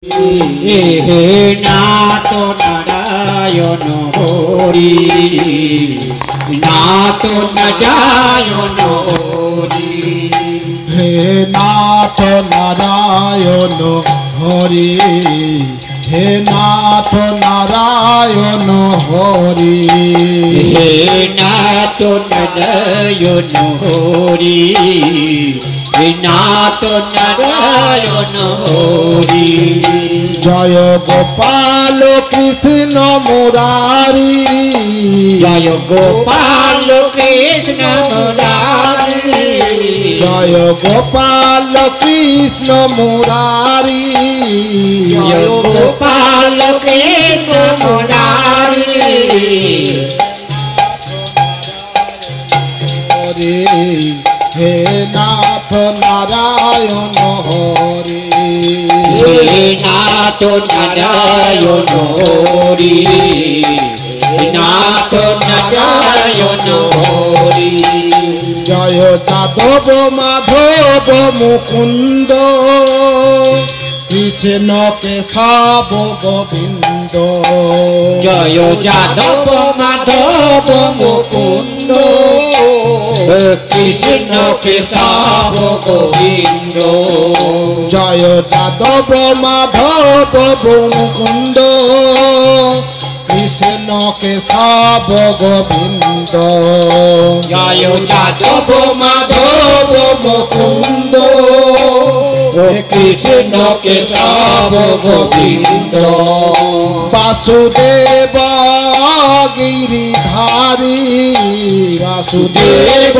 হে নাথ নারায়ণ হরি, নাথ নারায়ণ হরি। হে নাথ নারায়ণ হরি, হে নাথ নারায়ণ হরি। হে নাথ নারায়ণ হরি, হে নাথ নারায়ণ হরি। জয় গোপাল কৃষ্ণ মুরারি, জয় গোপাল কৃষ্ণ মুরারি, জয় গোপাল কৃষ্ণ মুরারি, জয় গোপাল কৃষ্ণ মুরারি। হরি হে নাথ নারায়ণ হরি, হে নাথ নারায়ণ হরি, হে নাথ নারায়ণ হরি। জয় যাদব মাধব মুকুন্দ, কৃষ্ণ কেশব গোবিন্দ। জয় যাদব মাধব মুকুন্দ, কৃষ্ণ কেশব গোবিন্দ। জয় যাদব মাধব মুকুন্দ, কৃষ্ণ কেশব গোবিন্দ। জয় যাদব মাধব মুকুন্দ, কৃষ্ণ কেশব গোবিন্দ। বাসুদেব গিরিধারী, বাসুদেব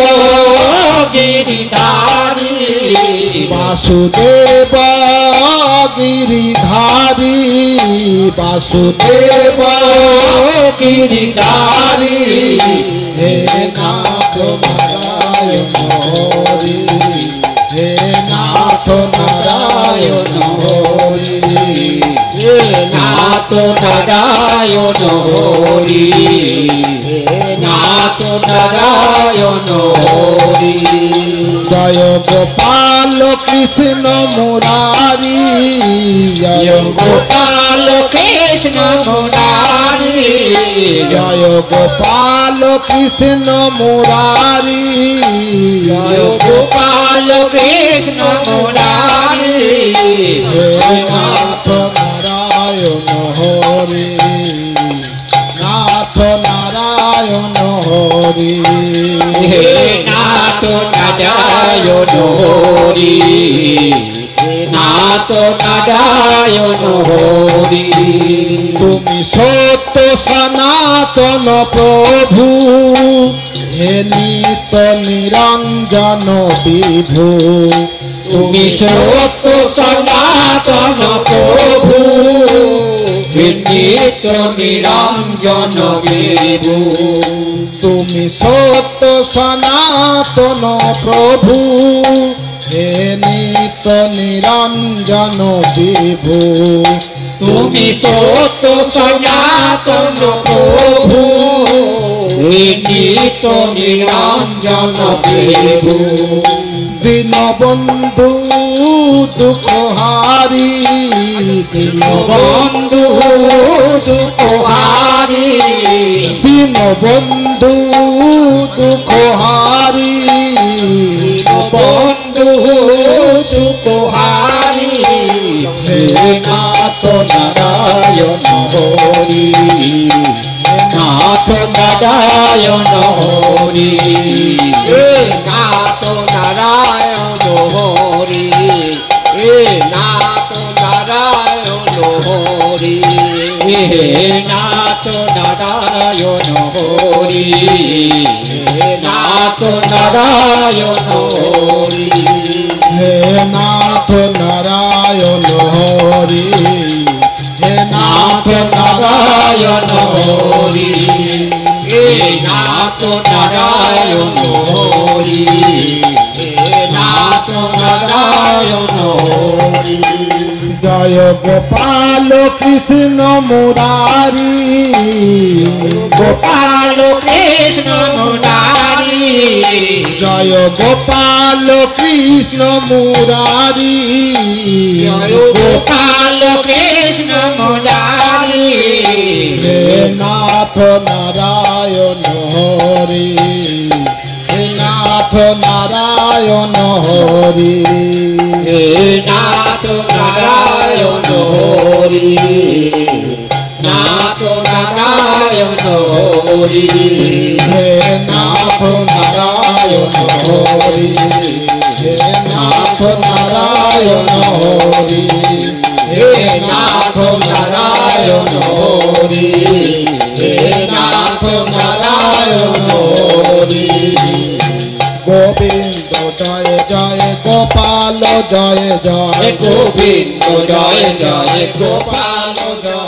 গিরিধারী, বাসুদেব গিরিধারী, বাসুদেব গিরিধারী। হে নাথ নারায়ণ হরি, হে নাথ নারায়ণ হরি। হে নাথ নারায়ণ হরি, হে নাথ নারায়ণ হরি। জয় গোপাল কৃষ্ণ মুরারি, জয় গোপাল কৃষ্ণ মুরারি, জয় গোপাল কৃষ্ণ মুরারি, জয় গোপাল কৃষ্ণ মুরারি। হে নাথ নারায়ণ হরি, নাথ নারায়ণ হরি। হে নাথ নারায়ণ হরি, হে নাথ নারায়ণ হরি। তুমি সত্য সনাতন প্রভু, হে নিত নিরঞ্জন বিভু। তুমি সত্য সনাতন প্রভু, হে নিত্য নিরঞ্জন বিভু। তুমি সত্য সনাতন প্রভু, হে নিত নিরঞ্জন বিভু। তুমি সত্য সনাতন প্রভু, হে নিত্য নিরঞ্জন বিভু। দীনবন্ধু দুঃখহারি, দীনবন্ধু দুঃখহারি, দীনবন্ধু দুঃখহারি, দীনবন্ধু দুঃখহারি। হে নাথ নারায়ণ হরি, নাথ নারায়ণ হরি। হে নাথ নারায়ণ হরি, হে নাথ নারায়ণ হরি। হে নাথ নারায়ণ হরি, হে নাথ নারায়ণ হরি। হে নাথ নারায়ণ হরি, হে নাথ নারায়ণ হরি, হে নাথ নারায়ণ হরি, হে নাথ নারায়ণ হরি। জয় গোপাল কৃষ্ণ মুরারি, গোপাল কৃষ্ণ মুরারি, জয় গোপাল কৃষ্ণ মুরারি, জয় গোপাল কৃষ্ণ নারায়ণ হরি হে নাথ নারায়ণ হরি হে নাথ নারায়ণ হরি নাথ নারায়ণ হরি হে নাথ নারায়ণ হরি হে নাথ নারায়ণ হরি হে নাথ নারায়ণ হরি হে নাথ নারায়ণ হরি গোবিন্দ জয় জয় গোপাল জয় জয় গোবিন্দ জয় জয় গোপাল জয়